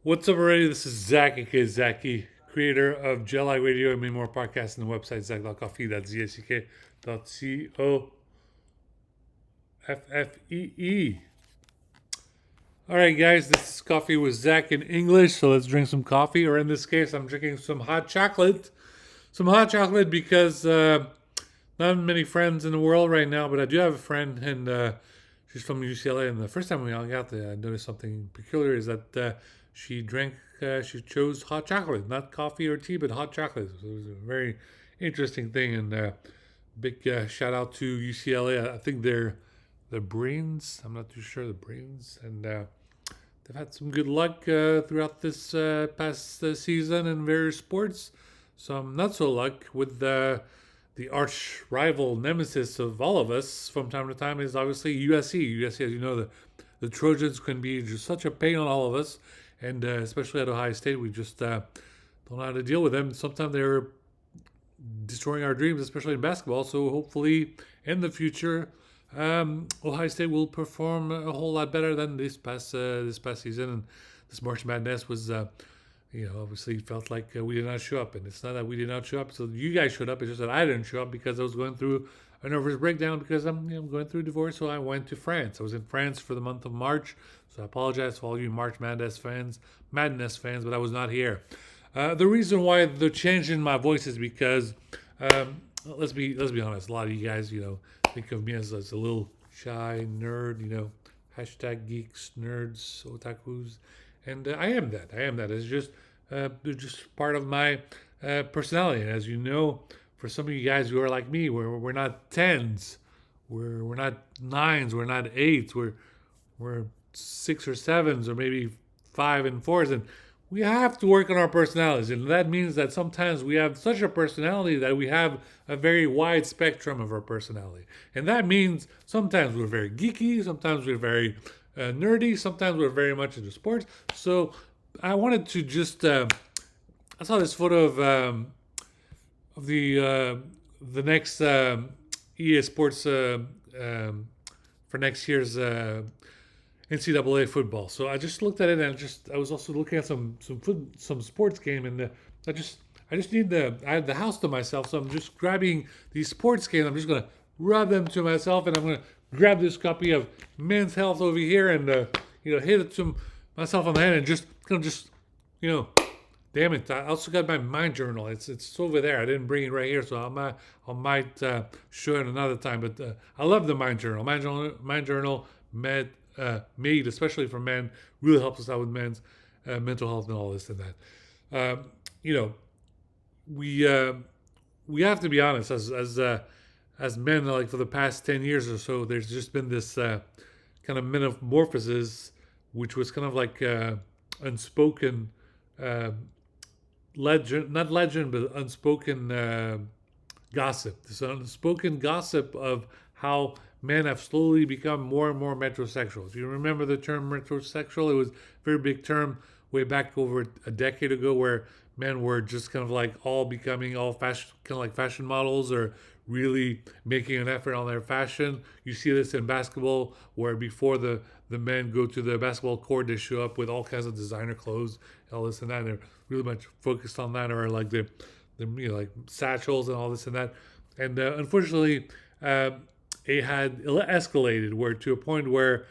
What's up, everybody? This is Zack, aka Zacky, creator of Jelly Radio and many more podcasts on the website, zack.coffee. That's ZACK.COFFEE. All right, guys, this is Coffee with Zack in English, so let's drink some coffee, or in this case, I'm drinking some hot chocolate. Some hot chocolate because not many friends in the world right now, but I do have a friend, and she's from UCLA. And the first time we hung out, I noticed something peculiar is that she chose hot chocolate, not coffee or tea, but hot chocolate. So it was a very interesting thing. And big shout out to UCLA. I think they're the Brains. I'm not too sure the Brains, and they've had some good luck throughout this past season in various sports. Some not so luck with the arch rival nemesis of all of us from time to time is obviously USC. USC, as you know, the Trojans can be just such a pain on all of us, and especially at Ohio State, we just don't know how to deal with them. Sometimes they're destroying our dreams, especially in basketball. So hopefully, in the future, Ohio State will perform a whole lot better than this past season. And this March Madness was, obviously felt like we did not show up. And it's not that we did not show up, so you guys showed up. It's just that I didn't show up because I was going through a nervous breakdown because I'm going through a divorce. So I went to France. I was in France for the month of March. So I apologize for all you March Madness fans, but I was not here. The reason why the change in my voice is because let's be honest. A lot of you guys, think of me as a little shy nerd. Hashtag geeks, nerds, otakus, and I am that. I am that. It's just they're just part of my personality. And as you know, for some of you guys who are like me, we're not tens, we're not nines, we're not eights, we're six or sevens, or maybe five and fours, and we have to work on our personalities. And that means that sometimes we have such a personality that we have a very wide spectrum of our personality. And that means sometimes we're very geeky, sometimes we're very nerdy, sometimes we're very much into sports. So I wanted to just, I saw this photo of the next EA Sports for next year's NCAA football. So I just looked at it, and I was also looking at some sports game, and I just need I have the house to myself, so I'm just grabbing these sports games. I'm just gonna rub them to myself, and I'm gonna grab this copy of Men's Health over here, and hit it to myself on the head, and just you know damn it! I also got my mind journal. It's over there. I didn't bring it right here, so I might show it another time. But I love the mind journal. Mind journal made especially for men really helps us out with men's mental health and all this and that. You know, we have to be honest as men. Like for the past 10 years or so, there's just been this kind of metamorphosis, which was kind of like unspoken. Legend, not legend, but unspoken gossip. This unspoken gossip of how men have slowly become more and more metrosexual. If you remember the term metrosexual, it was a very big term way back over a decade ago, where men were just kind of like all becoming all fashion, kind of like fashion models, or really making an effort on their fashion. You see this in basketball, where before the men go to the basketball court, they show up with all kinds of designer clothes, all this and that. And they're really much focused on that, or like the like satchels and all this and that. And unfortunately, it had escalated where to a point where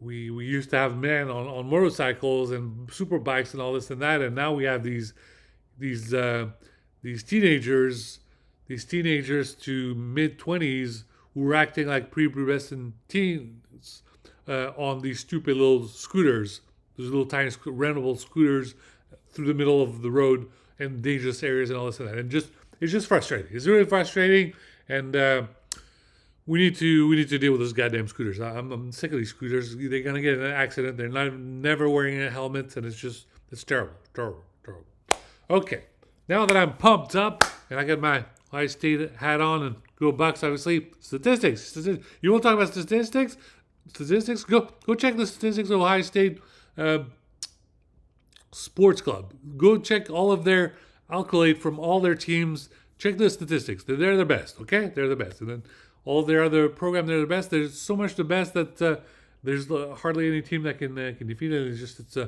we used to have men on motorcycles and super bikes and all this and that, and now we have these these teenagers to mid 20s who are acting like prepubescent teens on these stupid little scooters, those little tiny rentable scooters through the middle of the road and dangerous areas and all this and that. And it's just frustrating. It's really frustrating, and we need to deal with those goddamn scooters. I'm sick of these scooters. They're gonna get in an accident. They're never wearing a helmet, and it's terrible, terrible, terrible. Okay, now that I'm pumped up and I got my Ohio State hat on and go Bucks, obviously. Statistics. You want to talk about statistics? Statistics. Go check the statistics of Ohio State Sports Club. Go check all of their accolade from all their teams. Check the statistics. They're the best. Okay, they're the best. And then all their other program, they're the best. There's so much the best that there's hardly any team that can defeat it. It's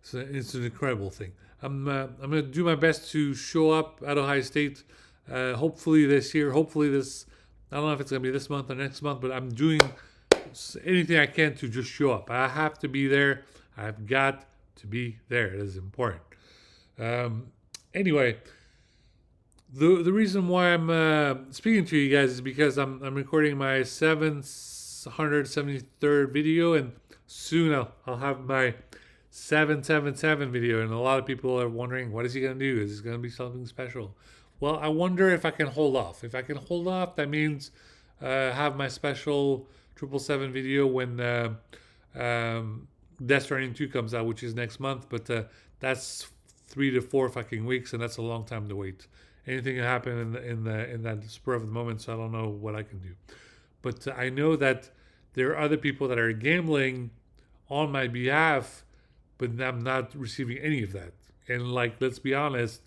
So it's an incredible thing. I'm gonna do my best to show up at Ohio State. Hopefully this year. Hopefully this. I don't know if it's gonna be this month or next month, but I'm doing anything I can to just show up. I have to be there. I've got to be there. It is important. Um, anyway, the reason why I'm speaking to you guys is because I'm recording my 773rd video, and soon I'll have my 777 video. And a lot of people are wondering, what is he gonna do? Is this gonna be something special? Well, I wonder if I can hold off. If I can hold off, that means have my special 777 video when Death Stranding 2 comes out, which is next month. But that's 3 to 4 fucking weeks, and that's a long time to wait. Anything can happen in that spur of the moment, so I don't know what I can do. But I know that there are other people that are gambling on my behalf, but I'm not receiving any of that. And like, let's be honest,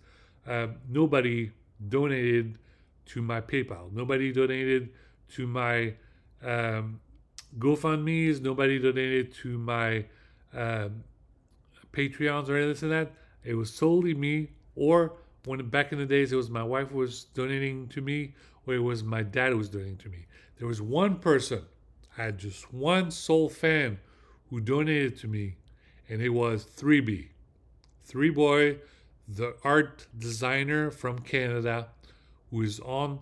nobody donated to my PayPal. Nobody donated to my GoFundMe's. Nobody donated to my Patreons or anything like that. It was solely me, or when back in the days it was my wife who was donating to me, or it was my dad who was donating to me. There was one person, I had just one sole fan who donated to me, and it was 3B. 3Boy, the art designer from Canada, who is on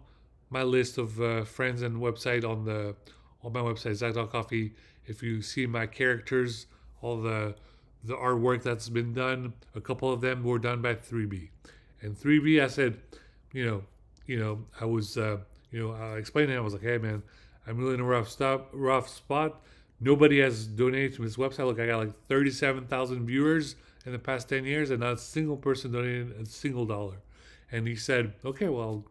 my list of friends and website on my website, Zack.coffee. If you see my characters, all the artwork that's been done, a couple of them were done by 3B. And 3B, I said, I was, I explained to him, I was like, hey man, I'm really in a rough spot. Nobody has donated to this website. Look, I got like 37,000 viewers in the past 10 years, and not a single person donated a single dollar. And he said, okay, well,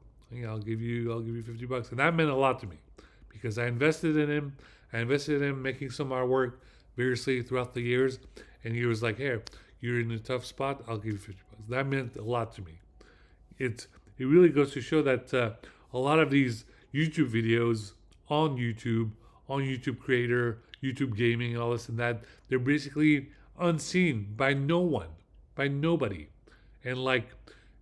I'll give you $50, and that meant a lot to me because I invested in him. I invested in him making some artwork variously throughout the years, and he was like, hey, you're in a tough spot, I'll give you $50. That meant a lot to me. It really goes to show that a lot of these YouTube videos on YouTube Creator, YouTube Gaming, and all this and that, they're basically unseen by no one, by nobody. And like,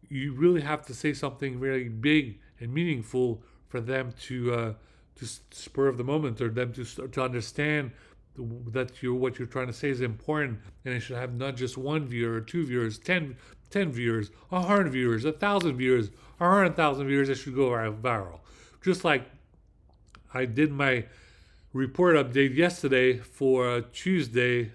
you really have to say something very big and meaningful for them to spur of the moment, or them to understand that what you're trying to say is important, and it should have not just one viewer or 2 viewers, 10 viewers, 100 viewers, 1,000 viewers, 100,000 viewers. It should go viral. Just like I did my report update yesterday for Tuesday,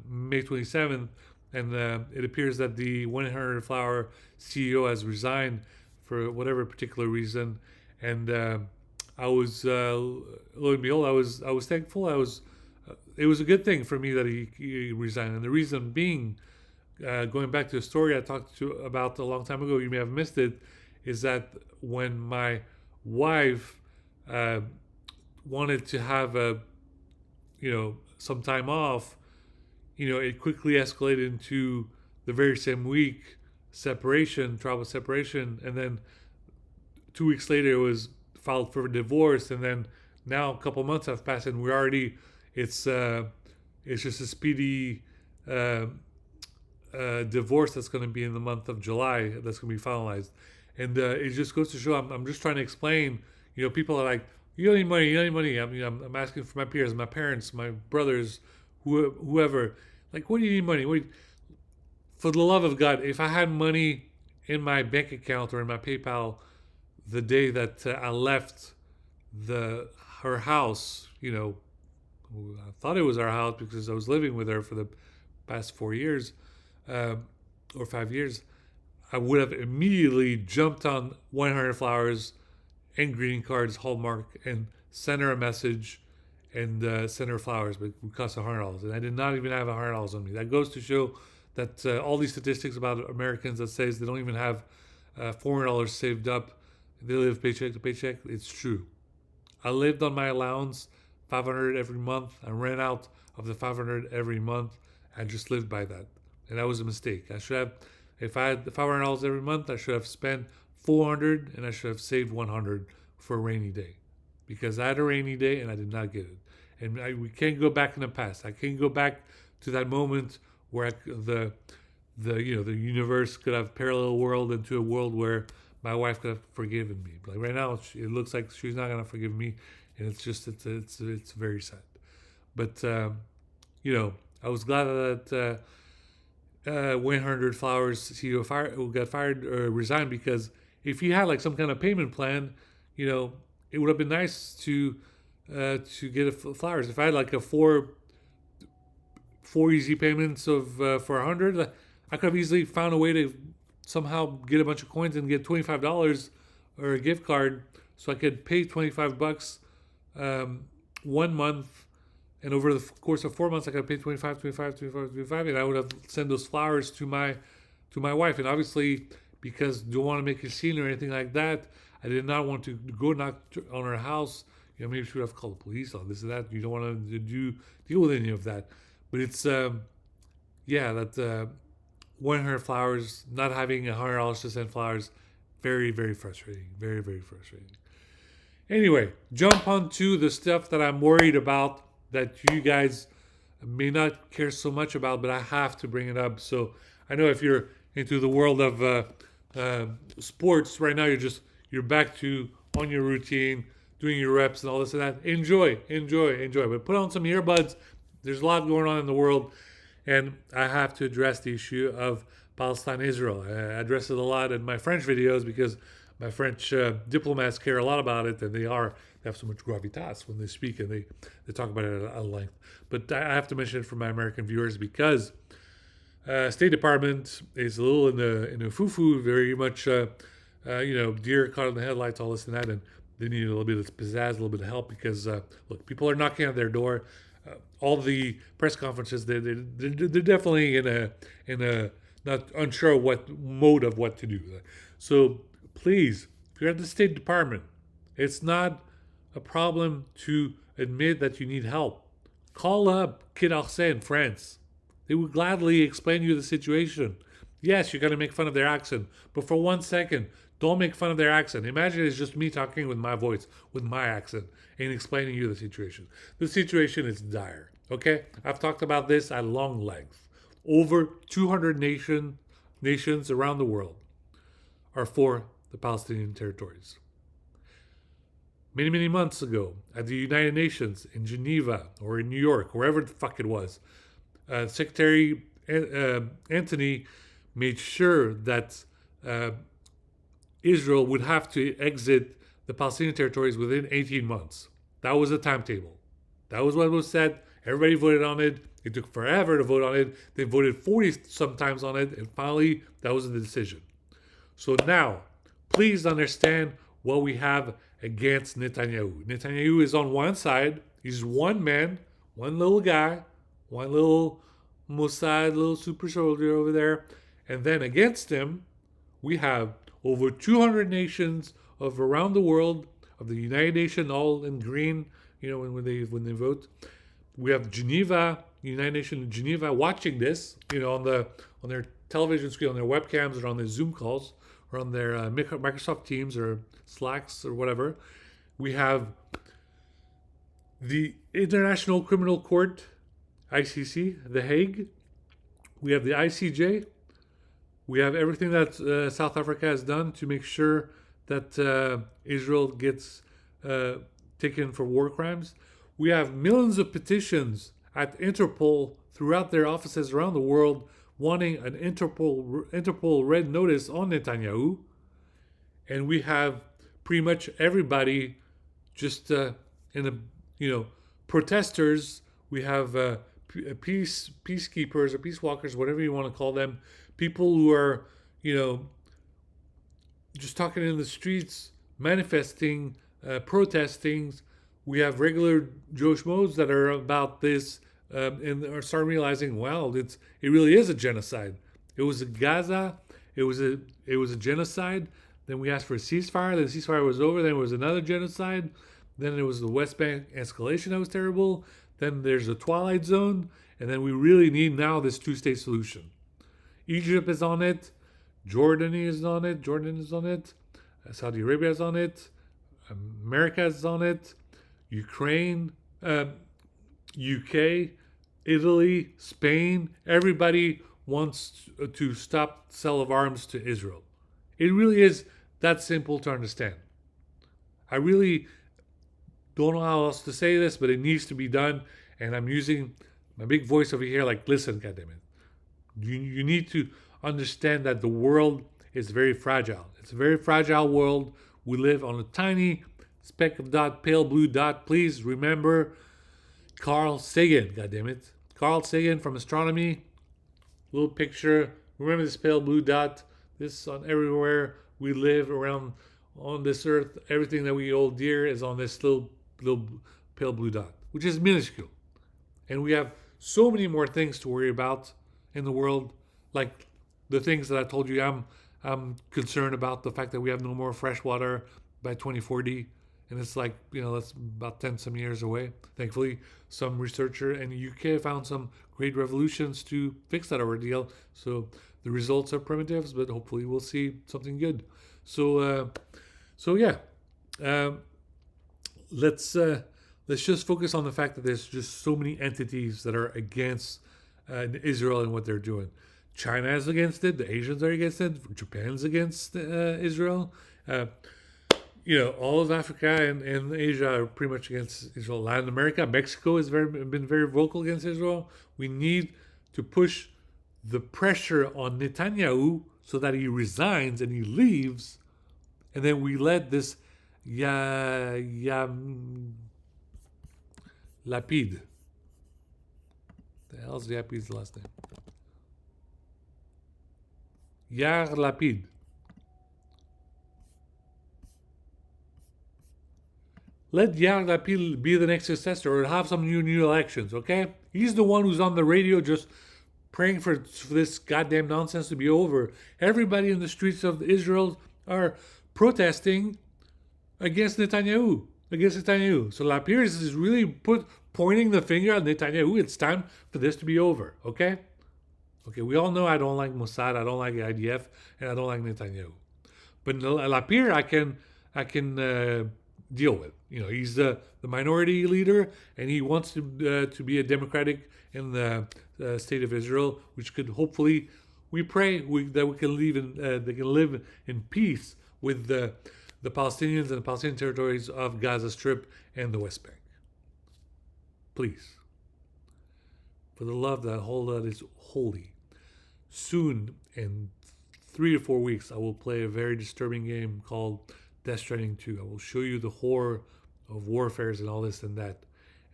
May 27th, and it appears that the 100 Flower CEO has resigned for whatever particular reason. And I was, lo and behold, I was thankful. It was a good thing for me that he resigned, and the reason being, going back to the story I talked about a long time ago, you may have missed it, is that when my wife wanted to have some time off, it quickly escalated into the very same week tribal separation, and then 2 weeks later it was filed for divorce, and then now a couple months have passed, and we're already it's just a speedy divorce that's going to be in the month of July that's going to be finalized. And it just goes to show, I'm just trying to explain, people are like, you don't need money. I'm asking for my peers, my parents, my brothers, whoever. Like, what do you need money? For the love of God, if I had money in my bank account or in my PayPal the day that I left her house, I thought it was our house because I was living with her for the past 4 years or 5 years, I would have immediately jumped on 100 Flowers and greeting cards, Hallmark, and sent her a message and sent her flowers, but it would cost $100. And I did not even have $100 on me. That goes to show that all these statistics about Americans that says they don't even have $400 saved up, they live paycheck to paycheck, it's true. I lived on my allowance, $500 every month. I ran out of the $500 every month. I just lived by that, and that was a mistake. I should have, if I had the $500 every month, I should have spent $400, and I should have saved $100 for a rainy day, because I had a rainy day and I did not get it. And we can't go back in the past. I can't go back to that moment where the universe could have parallel world into a world where my wife could have forgiven me. Like right now, it looks like she's not gonna forgive me, and it's very sad. But I was glad that Wayne Hundred Flowers CEO who got fired or resigned, because if he had like some kind of payment plan, it would have been nice to get flowers. If I had like a four easy payments of for 100, I could have easily found a way to somehow get a bunch of coins and get $25 or a gift card, so I could pay $25 one month, and over the course of 4 months, I could pay 25, 25, 25, 25, and I would have sent those flowers to my wife. And obviously, because I don't want to make a scene or anything like that, I did not want to go knock on her house. Maybe she would have called the police on this and that. You don't want to deal with any of that. But it's one her flowers, not having $100 to send flowers, very, very frustrating. Very, very frustrating. Anyway, jump onto the stuff that I'm worried about that you guys may not care so much about, but I have to bring it up. So I know if you're into the world of sports right now, you're back to on your routine, doing your reps and all this and that. Enjoy. But put on some earbuds. There's a lot going on in the world, and I have to address the issue of Palestine-Israel. I address it a lot in my French videos because my French diplomats care a lot about it, and they have so much gravitas when they speak, and they talk about it at length. But I have to mention it for my American viewers because State Department is a little in a foo-foo, very much deer caught in the headlights, all this and that, and they need a little bit of pizzazz, a little bit of help because look, people are knocking at their door. All the press conferences, they're definitely in a not unsure what mode of what to do. So please, if you're at the State Department, it's not a problem to admit that you need help. Call up Quai d'Orsay in France. They would gladly explain you the situation. Yes, you're going to make fun of their accent, but for 1 second, don't make fun of their accent. Imagine it's just me talking with my voice, with my accent, and explaining you the situation. The situation is dire, okay? I've talked about this at long length. Over 200 nations around the world are for the Palestinian territories. Many, many months ago, at the United Nations in Geneva or in New York, wherever the fuck it was, Secretary Anthony made sure that Israel would have to exit the Palestinian territories within 18 months. That was the timetable. That was what was said. Everybody voted on it. It took forever to vote on it. They voted 40 sometimes on it, and finally, that was the decision. So now, please understand what we have against Netanyahu. Netanyahu is on one side. He's one man, one little guy, one little Mossad, little super soldier over there. And then against him, we have over 200 nations of around the world, of the United Nations, all in green, when they vote. We have Geneva, United Nations in Geneva, watching this, on their television screen, on their webcams, or on their Zoom calls, or on their Microsoft Teams or Slacks or whatever. We have the International Criminal Court, ICC, The Hague. We have the ICJ. We have everything that South Africa has done to make sure that Israel gets taken for war crimes. We have millions of petitions at Interpol throughout their offices around the world wanting an Interpol red notice on Netanyahu. And we have pretty much everybody just protesters. We have peacekeepers or peace walkers, whatever you want to call them, people who are, just talking in the streets, manifesting, protesting. We have regular Joe Schmoes that are about this and are starting realizing, wow, it really is a genocide. It was a Gaza, it was a genocide. Then we asked for a ceasefire. Then the ceasefire was over. Then it was another genocide. Then there was the West Bank escalation that was terrible. Then there's the Twilight Zone. And then we really need now this two-state solution. Egypt is on it. Jordan is on it. Saudi Arabia is on it. America is on it. Ukraine, UK, Italy, Spain, everybody wants to stop the sale of arms to Israel. It really is that simple to understand. I really don't know how else to say this, but it needs to be done. And I'm using my big voice over here, like, listen, goddammit. You need to understand that the world is very fragile. It's a very fragile world. We live on a tiny speck of dot, pale blue dot. Please remember Carl Sagan, goddammit. Carl Sagan from astronomy. Little picture. Remember this pale blue dot. This on everywhere we live around on this earth. Everything that we hold dear is on this little pale blue dot, which is minuscule. And we have so many more things to worry about in the world, like the things that I told you. I'm concerned about the fact that we have no more fresh water by 2040, and it's like, that's about 10 some years away. Thankfully, some researcher in the UK found some great revolutions to fix that ordeal. So the results are primitives, but hopefully we'll see something good. So yeah. Um, let's just focus on the fact that there's just so many entities that are against Israel and what they're doing. China is against it. The Asians are against it. Japan's against Israel. All of Africa and Asia are pretty much against Israel. Latin America, Mexico has been very vocal against Israel. We need to push the pressure on Netanyahu so that he resigns and he leaves, and then we let this Lapid. The hell's Lapid's last name? Yair Lapid. Let Yair Lapid be the next successor, or have some new elections, okay? He's the one who's on the radio just praying for this goddamn nonsense to be over. Everybody in the streets of Israel are protesting against Netanyahu. So Lapid is really pointing the finger at Netanyahu. It's time for this to be over, okay? Okay, we all know I don't like Mossad, I don't like IDF, and I don't like Netanyahu. But Lapid, I can deal with. He's the minority leader, and he wants to be a democratic in the state of Israel, which could hopefully, we pray that we can they can live in peace with the Palestinians and the Palestinian territories of Gaza Strip and the West Bank. Please, for the love that is holy. Soon, in 3 to 4 weeks, I will play a very disturbing game called Death Stranding 2. I will show you the horror of warfares and all this and that,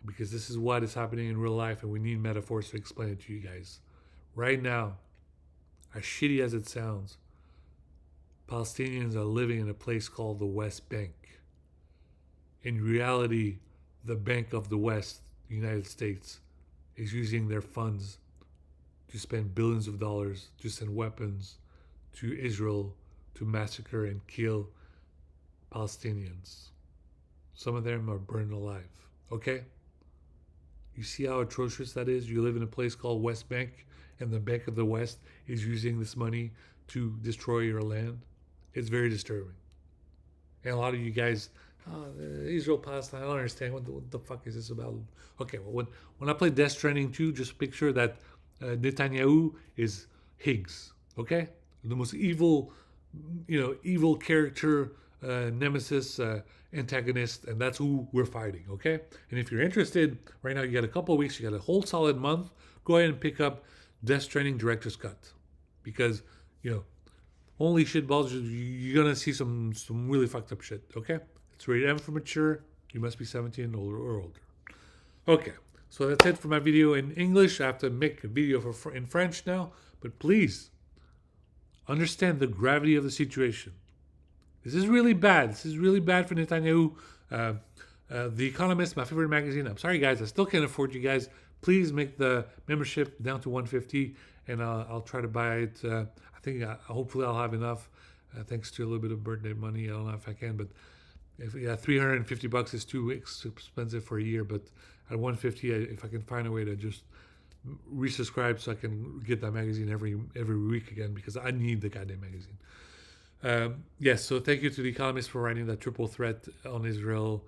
because this is what is happening in real life, and we need metaphors to explain it to you guys. Right now, as shitty as it sounds, Palestinians are living in a place called the West Bank. In reality, the Bank of the West, the United States, is using their funds to spend billions of dollars to send weapons to Israel to massacre and kill Palestinians. Some of them are burned alive. Okay? You see how atrocious that is? You live in a place called West Bank, and the Bank of the West is using this money to destroy your land. It's very disturbing. And a lot of you guys, Israel, Palestine, I don't understand. What the fuck is this about? Okay, well, when I play Death Stranding 2, just picture that Netanyahu is Higgs, okay? The most evil character, nemesis, antagonist, and that's who we're fighting, okay? And if you're interested, right now you got a couple of weeks, you got a whole solid month, go ahead and pick up Death Stranding Director's Cut. Because, holy shitballs, you're gonna see some really fucked up shit, okay? It's rated M for mature, you must be 17 or older. Okay, so that's it for my video in English. I have to make a video in French now, but please understand the gravity of the situation. This is really bad. This is really bad for Netanyahu. The Economist, my favorite magazine. I'm sorry, guys. I still can't afford you guys. Please make the membership down to $150, and I'll try to buy it. I think hopefully I'll have enough, thanks to a little bit of birthday money. I don't know if I can, but $350 is too expensive for a year. But at $150, if I can find a way to just resubscribe so I can get that magazine every week again, because I need the goddamn magazine. Yes, so thank you to The Economist for writing that triple threat on Israel,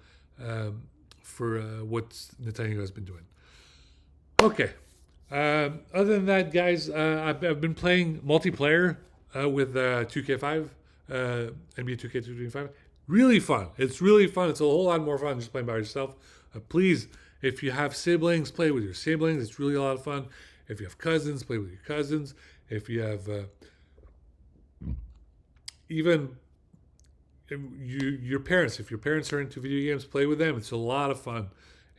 for what Netanyahu has been doing. Okay, Other than that, guys, I've been playing multiplayer with 2K5, NBA 2K25. Really fun. It's really fun. It's a whole lot more fun just playing by yourself. Please, if you have siblings, play with your siblings. It's really a lot of fun. If you have cousins, play with your cousins. If you have even your parents, if your parents are into video games, play with them. It's a lot of fun.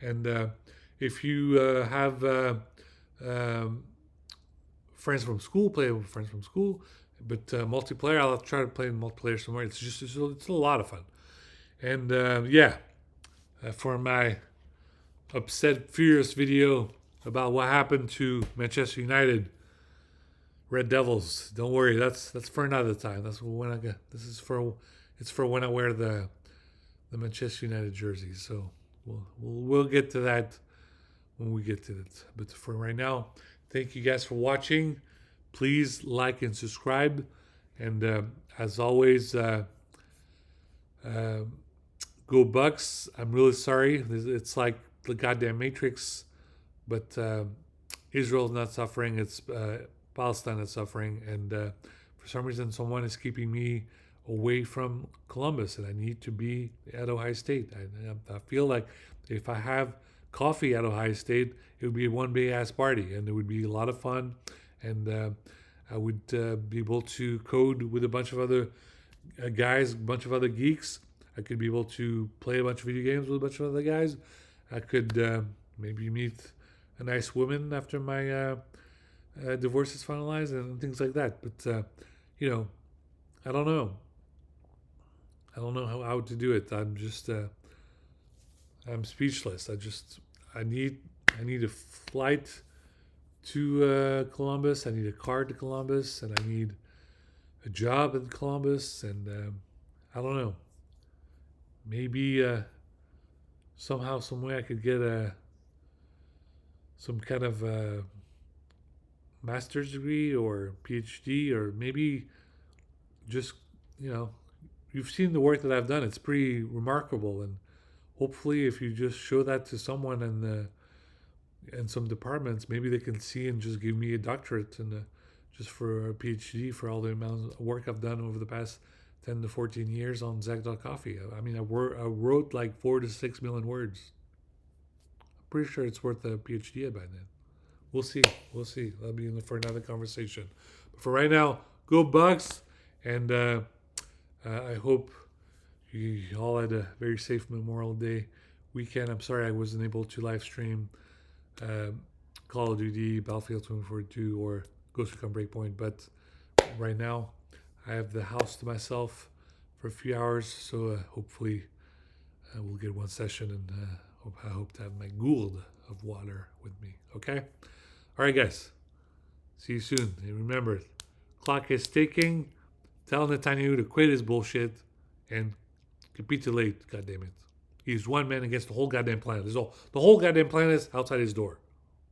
And if you have um, friends from school, play with friends from school. But multiplayer, I'll try to play multiplayer somewhere. It's a lot of fun. And yeah, for my upset furious video about what happened to Manchester United Red Devils. Don't worry, that's for another time. That's when I get. This is for it's for when I wear the Manchester United jersey. So we'll get to that when we get to it. But for right now, thank you guys for watching. Please like and subscribe. And as always, uh, go Bucks. I'm really sorry. It's like the goddamn Matrix, but Israel's not suffering. It's Palestine that's suffering. And for some reason, someone is keeping me away from Columbus, and I need to be at Ohio State. I feel like if I have coffee at Ohio State, it would be one big ass party, and it would be a lot of fun. And I would be able to code with a bunch of other guys, a bunch of other geeks. I could be able to play a bunch of video games with a bunch of other guys. I could maybe meet a nice woman after my divorce is finalized and things like that. But you know, I don't know. I don't know how to do it. I'm just I'm speechless. I need I need a flight to Columbus. I need a car to Columbus, and I need a job in Columbus. And I don't know. Maybe somehow, some way, I could get some kind of master's degree or PhD, or maybe just you've seen the work that I've done. It's pretty remarkable, and hopefully, if you just show that to someone in some departments, maybe they can see and just give me a doctorate and just for a PhD for all the amount of work I've done over the past 10 to 14 years on Zack.coffee. I mean, I wrote like 4 to 6 million words. I'm pretty sure it's worth a PhD by then. We'll see. We'll see. That'll be for another conversation. But for right now, go Bucks, and I hope you all had a very safe Memorial Day weekend. I'm sorry I wasn't able to live stream Call of Duty, Battlefield 2042, or Ghost Recon Breakpoint, but right now I have the house to myself for a few hours, so hopefully we'll get one session, and I hope to have my gourd of water with me. Okay? All right, guys. See you soon. And remember, clock is ticking. Tell Netanyahu to quit his bullshit and capitulate, goddammit. He's one man against the whole goddamn planet. The whole goddamn planet is outside his door.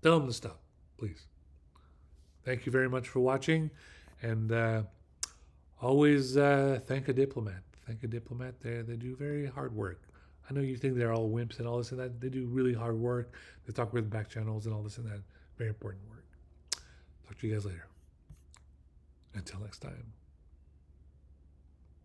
Tell him to stop, please. Thank you very much for watching. And always thank a diplomat. Thank a diplomat. They do very hard work. I know you think they're all wimps and all this and that. They do really hard work. They talk with back channels and all this and that. Very important work. Talk to you guys later. Until next time.